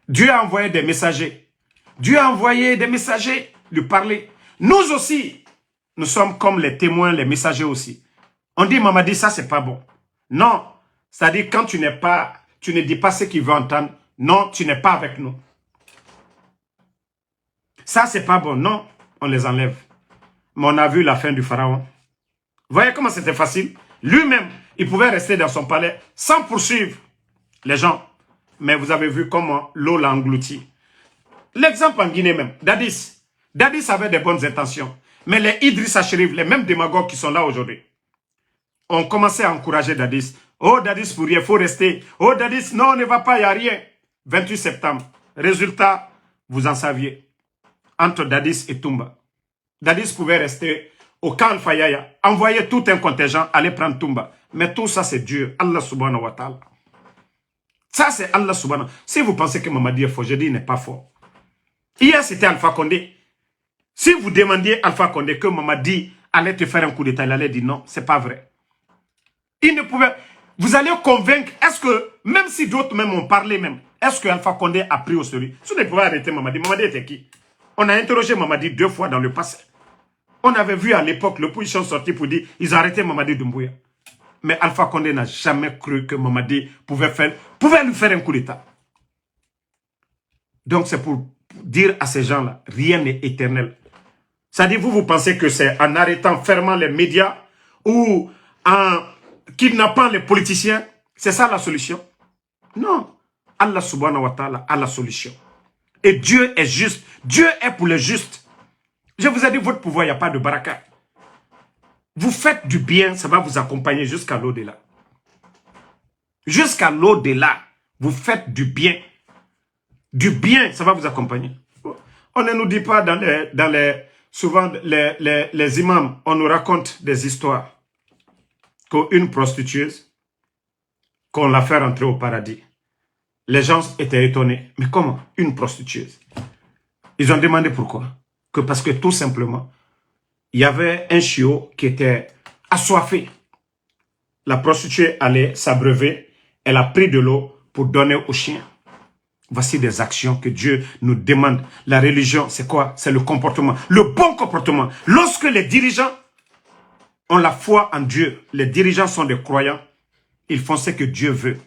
Dieu a envoyé des messagers. Dieu a envoyé des messagers lui parler. Nous aussi, nous sommes comme les témoins, les messagers aussi. On dit, Mamadi, ça c'est pas bon. Non, c'est-à-dire quand tu ne dis pas ce qu'il veut entendre, non, tu n'es pas avec nous. Ça c'est pas bon, non, on les enlève. Mais on a vu la fin du Pharaon. Vous voyez comment c'était facile? Lui-même, il pouvait rester dans son palais sans poursuivre les gens. Mais vous avez vu comment l'eau l'a englouti. L'exemple en Guinée même, Dadis. Dadis avait des bonnes intentions. Mais les Idriss Achrif, les mêmes démagogues qui sont là aujourd'hui, ont commencé à encourager Dadis. Oh Dadis, pour rien, il faut rester. Oh Dadis, non, on ne va pas, il n'y a rien. 28 septembre. Résultat, vous en saviez. Entre Dadis et Toumba. Dadis pouvait rester au camp Al-Fayaya, envoyer tout un contingent, aller prendre Toumba. Mais tout ça, c'est Dieu, Allah subhanahu wa ta'ala. Ça, c'est Allah subhanahu. Si vous pensez que Mamadi est fort, je dis, il n'est pas fort. Hier, c'était Alpha Condé. Si vous demandiez à Alpha Condé que Mamadi allait te faire un coup d'état, il allait dire non, c'est pas vrai. Il ne pouvait... Vous allez convaincre, est-ce que, même si d'autres même ont parlé même, est-ce que Alpha Condé a pris au sérieux? Si on ne pouvait arrêter Mamadi, Mamadi était qui? On a interrogé Mamadi 2 fois dans le passé. On avait vu à l'époque l'opposition sortir pour dire ils ont arrêté Mamadi Doumbouya. Mais Alpha Condé n'a jamais cru que Mamadi pouvait lui faire un coup d'état. Donc c'est pour dire à ces gens-là, rien n'est éternel. C'est-à-dire, vous pensez que c'est en arrêtant fermement les médias ou en kidnappant les politiciens, c'est ça la solution? Non. Allah subhanahu wa ta'ala a la solution. Et Dieu est juste. Dieu est pour les justes. Je vous ai dit, votre pouvoir, il n'y a pas de baraka. Vous faites du bien, ça va vous accompagner jusqu'à l'au-delà. Jusqu'à l'au-delà, vous faites du bien. Du bien, ça va vous accompagner. On ne nous dit pas souvent les imams, on nous raconte des histoires qu'une prostitueuse, qu'on l'a fait rentrer au paradis. Les gens étaient étonnés. Mais comment? Une prostitueuse. Ils ont demandé pourquoi. Que parce que tout simplement, il y avait un chiot qui était assoiffé. La prostituée allait s'abreuver. Elle a pris de l'eau pour donner au chien. Voici des actions que Dieu nous demande. La religion, c'est quoi? C'est le comportement. Le bon comportement. Lorsque les dirigeants ont la foi en Dieu, les dirigeants sont des croyants, ils font ce que Dieu veut.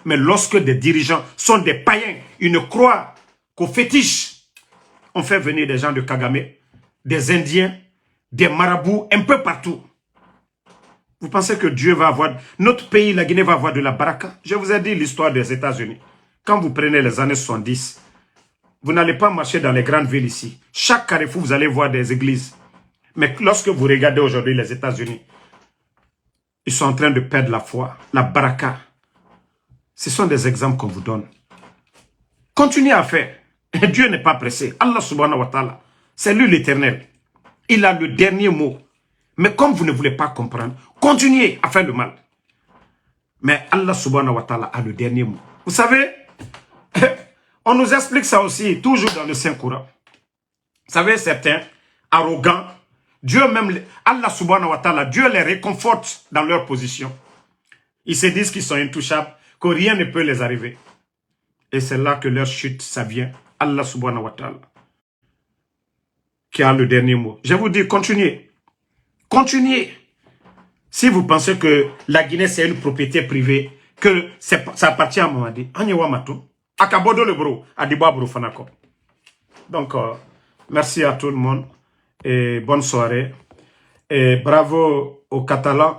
Mais lorsque des dirigeants sont des païens, ils ne croient qu'aux fétiches. On fait venir des gens de Kagame, des Indiens, des marabouts, un peu partout. Vous pensez que Dieu va avoir... Notre pays, la Guinée, va avoir de la baraka? Je vous ai dit l'histoire des États-Unis. Quand vous prenez les années 70, vous n'allez pas marcher dans les grandes villes ici. Chaque carrefour, vous allez voir des églises. Mais lorsque vous regardez aujourd'hui les États-Unis, ils sont en train de perdre la foi, la baraka. Ce sont des exemples qu'on vous donne. Continuez à faire. Dieu n'est pas pressé. Allah subhanahu wa ta'ala C'est lui l'Éternel. Il a le dernier mot. Mais comme vous ne voulez pas comprendre, continuez à faire le mal. Mais Allah subhanahu wa ta'ala a le dernier mot. Vous savez, on nous explique ça aussi, toujours dans le Saint-Coran. Vous savez, certains, arrogants, Dieu même, Allah subhanahu wa ta'ala, Dieu les réconforte dans leur position. Ils se disent qu'ils sont intouchables, que rien ne peut les arriver. Et c'est là que leur chute, ça vient. Allah subhanahu wa ta'ala, qui a le dernier mot. Je vous dis, continuez. Continuez. Si vous pensez que la Guinée, c'est une propriété privée, que ça appartient à Mamadi, Akabodo le bro, Adiba bro fanako. Donc, merci à tout le monde et bonne soirée. Et bravo aux Catalans.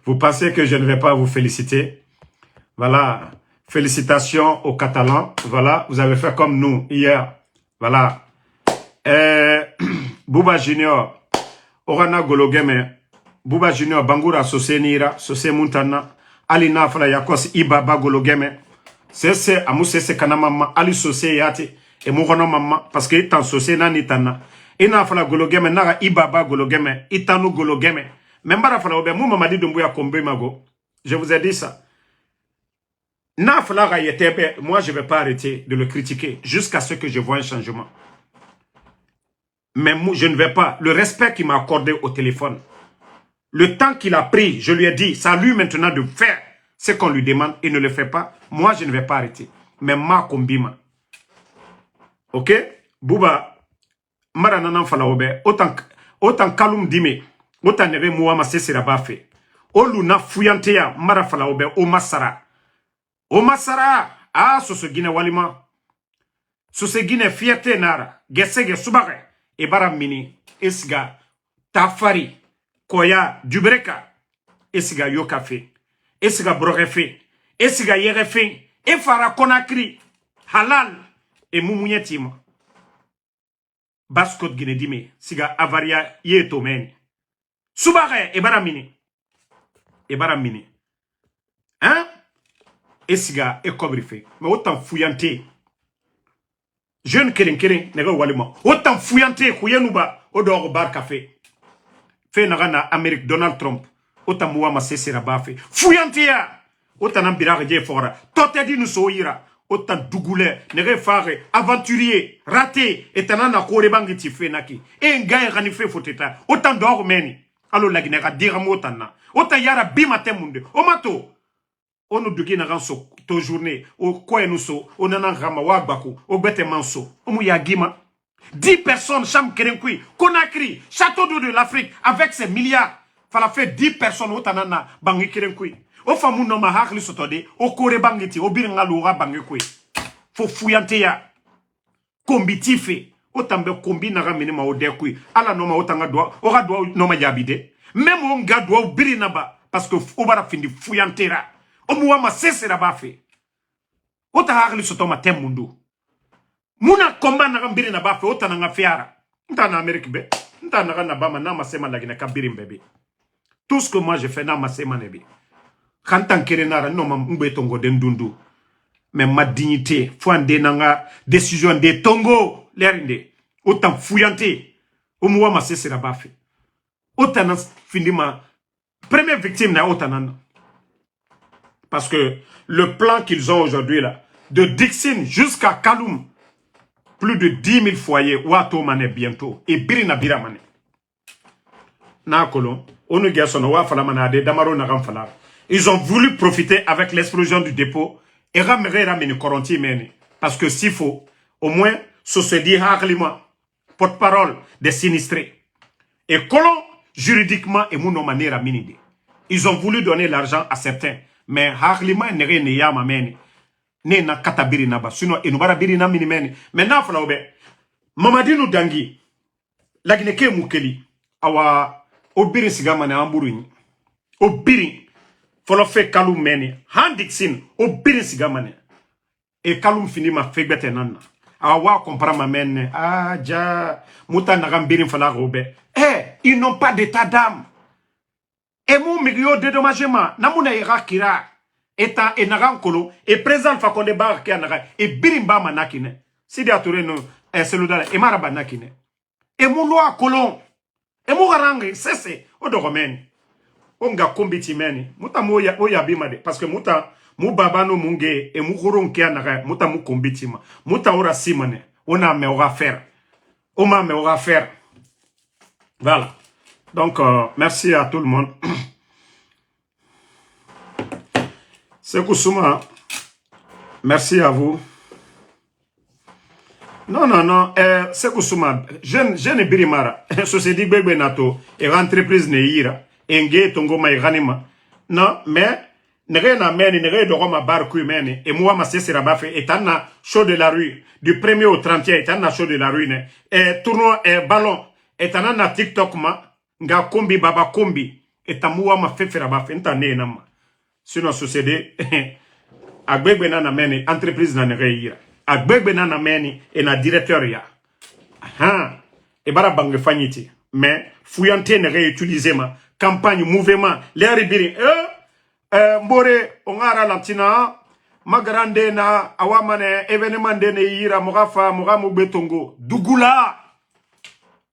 Vous pensez que je ne vais pas vous féliciter? Voilà. Félicitations aux Catalans. Voilà. Vous avez fait comme nous hier. Voilà. Bouba Junior. Orana Gologeme. Bouba Junior. Bangura Sosenira. Sose Muntana. Alina Fala Yakos Ibaba Gologeme. C'est Amousse Kanamama. Ali Sose Yate. Et Mourono Mama. Parce que tant Sose Nanitana. Ina Fala Gologeme. Naga Ibaba Gologeme. Itanu Gologeme. Même pas Fala Obe. Mou Mamadi Dumbuya Kombe Mago. Je vous ai dit ça. Moi, je ne vais pas arrêter de le critiquer jusqu'à ce que je vois un changement. Mais moi, je ne vais pas. Le respect qu'il m'a accordé au téléphone, le temps qu'il a pris, je lui ai dit, c'est à lui maintenant de faire ce qu'on lui demande. Il ne le fait pas. Moi, je ne vais pas arrêter. Mais ma kombima. Ok? Bouba, Marananan Falaobe, autant Kaloum Dime, autant Neve Mouama Sesiraba fait. Oluna Fouyantea, Mara Falaobe, O Masara. O Masara, ah, Soso Guinée Walima, Soso Guinée Fierté Nara, Gesege Subare, Ebara Mini, Esga, Tafari, Koya, Dubreka, Esga Yokafe, Esga Brorefe, Esga Yerefe, Efara Konakri, Halal, et Moumouyetima. Baskot Guinée Dime, Siga Avaria Yetomeni. Subare, Ebara Mini. Ebara Mini. Hein? Esiga et cobrife. Mais autant fouillanté. Jeune keren, nega walima. Autant fouillanté, kouyenouba, odor bar café. Fait nagana Amérique Donald Trump. Autant mouama sesera bafe. Fouillanté ya. Autant ambira redje fora. Tote di nous soira. Autant dougoulé, nega fare, aventurier, raté, et tanana kore bangi tife naki. Et un gars ranife foteta. Autant d'or meni. Alors la guinera diramotana. Autant yara bimate munde. Omato. On nous dit que to journée, au quoi nous so, on en a rama wagbako, au bête manso, au mouyagima. 10 personnes, Cham Kerenkui, Conakry, château d'eau de l'Afrique, avec ses milliards. Fala fait 10 personnes au Tanana, Bangi Kerenkui. Au famou no mahakli sotode, au Kore Bangiti, au Biringalura Bangekui. Faut fouillante ya. Kombitife. Au tambe kombi nara minima au dekui. Ala noma otanga doa, ora doa noma yabide. Même on gadoa au Birinaba, parce que Obara findi fouillantera. Omouama sesera bafe. Ota hakli sotoma temundu. Muna komba na gambiri na bafe ota na ngafiara. Nta na Amérique be. Nta na gana bama na masema lagina kabiri mbebe. Tout ce que moi je fais na masema nebe. Kantan kere nara no mbe tongo dendundu. Mais ma dignité fwande nanga décision de tongo lerinde. Ota fouillante. Omouama sesera bafe. Ota na findima première victime na ota nana. Parce que le plan qu'ils ont aujourd'hui là, de Dixine jusqu'à Kaloum, plus de 10 000 foyers, Wato Mané bientôt, et Birina Biramane. Ils ont voulu profiter avec l'explosion du dépôt et parce que s'il faut, au moins, ce se dit harlima, porte-parole des sinistrés. Et colon, juridiquement, et mounomanera minide. Ils ont voulu donner l'argent à certains. Mais harlima nere ne yama meni ne na katabiri naba sinon enubara biri na mini meni maintenant fala obe Mamadou Dangi lagine ke mukeli awa obiri sigama na amburu obiri folo fe Kaloum meni handixin obiri sigama ne e Kaloum fini ma fegbete nanna awa compara ma menne ja muta na gambiri fala obe ils n'ont pas d'état d'âme. Et mon milieu de dédommagement, namuna irakira, et naran kolo, et présent Fakonde bar qui anaga, et birimba manakine. Si de atore no, c'est le dala. Et marabana kine. Et mon loi colon. Et mon rangue, c'est au domaine. On ga kombiti meni. Muta moya bimade. Parce que muta mu babano munge et mu koron kia naga. Muta mu kombiti ma. Muta ora simane. On a me aura faire. On m'a me aura faire. Voilà. Donc, merci à tout le monde. Sekou Souma, merci à vous. Non, Sekou Souma, jeune Birimara, société Bebe Nato, et entreprise Neira, et Nge Tongo Maïranima. Non, mais, nere na meni, nere de Roma barku meni, et moi ma sese rabafe, et tana show de la rue, du 1er au 30e, et tana show de la rue, et tournoi, et ballon, et tana na TikTok ma, nga kombi baba kombi, et tamoua ma fefe rabafe, nta ne nama. Sinon société, agbegbe na meni, entreprise na nere ira. Agbegbe na meni, et na directeur ya. Et bara bange fanyiti. Mais, fouillante nere utiliser ma, campagne, mouvement, l'air biri, mbore ongara lantina magrande na awamane événement dene yira mogafa mogamu betongo dugula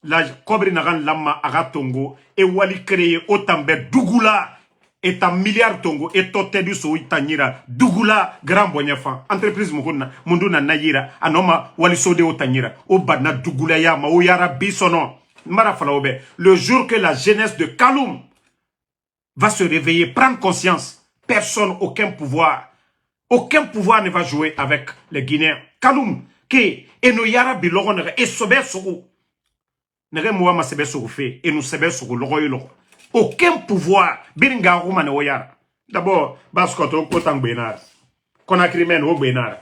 la kobri nagan lama agatongo e wali créer autant be dugula et un milliard tongo et tote du so itanyira dugula grand bonyafa entreprise mukuna munduna nayira anoma wali sode otanyira o badna dugula ya ma o yara bisono mara fala obe le jour que la jeunesse de Kaloum va se réveiller, prendre conscience. Personne, aucun pouvoir ne va jouer avec les Guinéens. Kaloum, qui est no yara bilogon et sober sourou. Nere moua sebe sourou fait, et nous sebe sourou, l'oro. Aucun pouvoir, biringa roumane oyara. D'abord, baskoto, kotang benar. Konakri men o benar.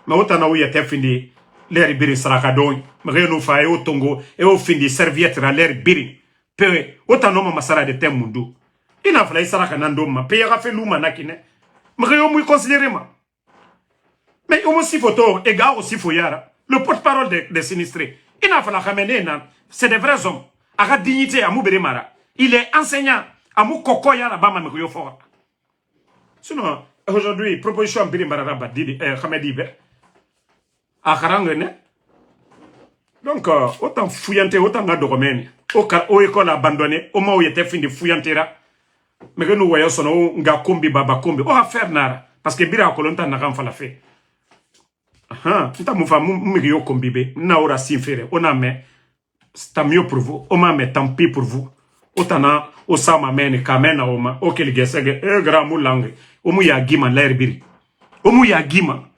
Mais autant na ouya te findi, l'air biri sarakadon, mais nous fa et au tongo, et au findi serviette à l'air biri. Peu, autant no masara de temundu. Il n'a fallu saraka nandoma. Paye a fait l'ouma nakine. Mais on m'a considéré ma. Mais on aussi photo, et gars aussi foyara. Le porte-parole des sinistrés. Il n'a fallu ramener, c'est des vrais hommes. À la dignité, à Moubere Mara. Il est enseignant. À Mou Kokoyara, Bama Mouyo Fora. Sinon, aujourd'hui, proposition à Birimara Rabat, Hamedibe. À Karangene. Donc, autant fouillante, autant de romaine. Au école abandonné, au moment où il était fini de fouillantera. Mais nous voyons son nom, nga kombi baba kombi. On va faire nara. Parce que bira kolonta na ramfa la fait. Nta moufa moumiyo kombi be. Na ora sinfere. On a mais, c'est mieux pour vous. On m'a mais tant pis pour vous. Otana, osama mene, kamena oma. Okel gesege, grand moulangue. Omu ya gima l'air biri. Omu ya gima.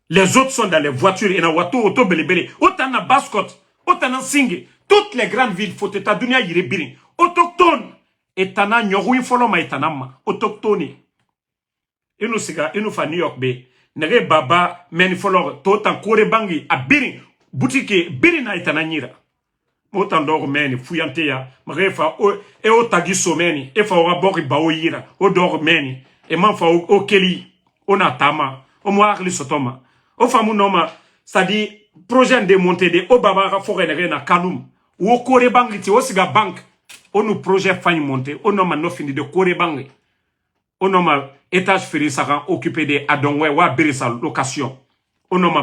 Les autres sont dans les voitures. Et na watu auto belebele. Otana baskot. Otana singe. Toutes les grandes villes, faut être à dunia yire biri. Autochtone. Etana nyoru foloma etanama autochtone inu siga inu fa New York be nege baba meni folor to tan kore bangi a biri boutique biri na etananyira motan dor meni fuyante ya mrefa o e o tagi someni e fa ora bori ba o yira o dor meni e man fa o keli ona tama o mo akli sotoma o fa mu noma sadi projet de monter de o baba ra forêt nege na Kaloum o kore bangi ti o siga bank. On nous projet faille monter, on a no fini de Korebangue. On a étage ferré ça occupé de Adongwe wa berisa location. On a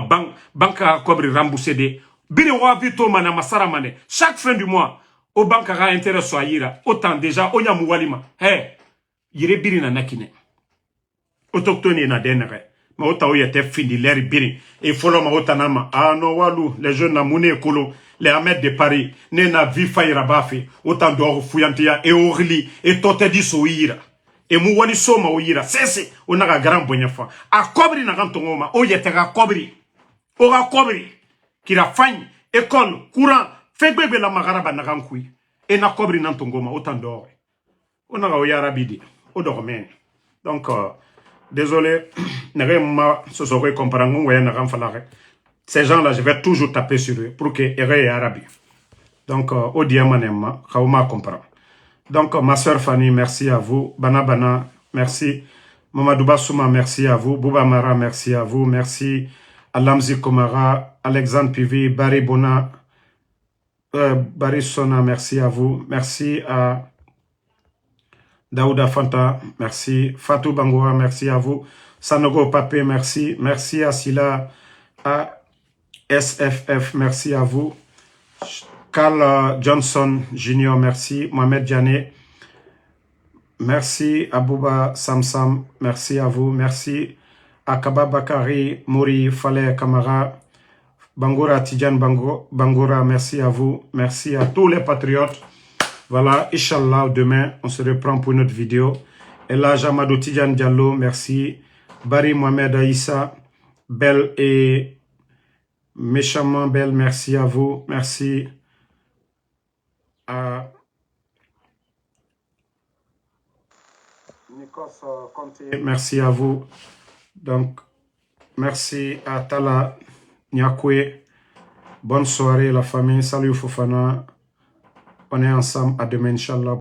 banque à cobre remboursé de biri wa vito mana masara mane. Chaque fin du mois, au banque a intérêt soit ira. Autant déjà on y a moualima. Hey, yire biri na nakine. Autochtone na denere. Mais autant où y était fini l'air biri. Et follow ma autanama. Ah non walou, les jeunes na mouné kolo. Les Ahmed de Paris, ne na vifa irabafi, autant d'or fouyantia et orli, et tote di soira. Et mouwani soma oira, c'est, on a grand bonyafa. A cobri na gantongoma, o yetega cobri. Ora cobri, qui la fagne, école, courant, fait bébé la magaraba na gankui. Et na cobri nantongoma, autant d'or. On a oyara bidi, au dormen. Donc, désolé, n'avez ma, ce serait comparant, on voyait na ganfalare. Ces gens-là, je vais toujours taper sur eux pour qu'ils aient Arabi. Donc, au diamanema, Kaouma comprend. Donc, ma soeur Fanny, merci à vous. Bana Bana, merci. Mamadou Bassouma, merci à vous. Bouba Mara, merci à vous. Merci à Lamzi Komara, Alexandre Pivi, Barry Bona, Barry Sona, merci à vous. Merci à Daouda Fanta, merci. Fatou Bangoa, merci à vous. Sanogo Papé, merci. Merci à Sila, à SFF, merci à vous. Carl Johnson Junior, merci. Mohamed Diané, merci. Abouba Samsam, merci à vous. Merci. Akaba Bakari, Mouri, Faleh Kamara, Bangoura Tidjan Bangoura, merci à vous. Merci à tous les patriotes. Voilà, Inch'Allah, demain, on se reprend pour une autre vidéo. Et là, Jamadou Tidjan Diallo, merci. Barry Mohamed Aïssa, belle et méchamment belle, merci à vous. Merci à Nikos Conté, merci à vous. Donc, merci à Tala Nyakwe. Bonne soirée, la famille. Salut Fofana. On est ensemble. À demain, Inch'Allah.